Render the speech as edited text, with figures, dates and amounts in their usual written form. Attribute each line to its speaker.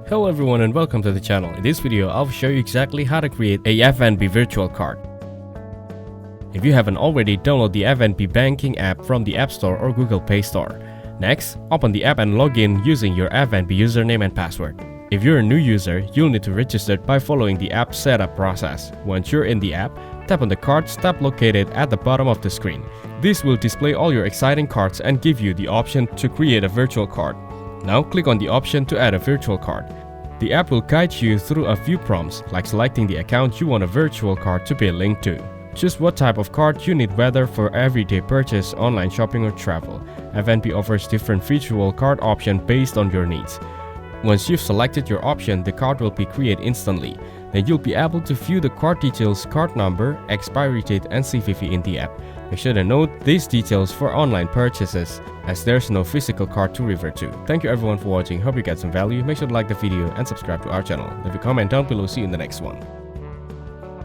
Speaker 1: Hello everyone and welcome to the channel. In this video, I'll show you exactly how to create a FNB virtual card. If you haven't already, download the FNB banking app from the App Store or Google Play Store. Next, open the app and log in using your FNB username and password. If you're a new user, you'll need to register by following the app setup process. Once you're in the app, tap on the Cards tab located at the bottom of the screen. This will display all your exciting cards and give you the option to create a virtual card. Now click on the option to add a virtual card. The app will guide you through a few prompts, like selecting the account you want a virtual card to be linked to. Choose what type of card you need, whether for everyday purchase, online shopping or travel. FNB offers different virtual card options based on your needs. Once you've selected your option, the card will be created instantly. Then you'll be able to view the card details, card number, expiry date and CVV in the app. Make sure to note these details for online purchases, as there's no physical card to refer to. Thank you everyone for watching. Hope you get some value. Make sure to like the video and subscribe to our channel. Leave a comment down below. See you in the next one.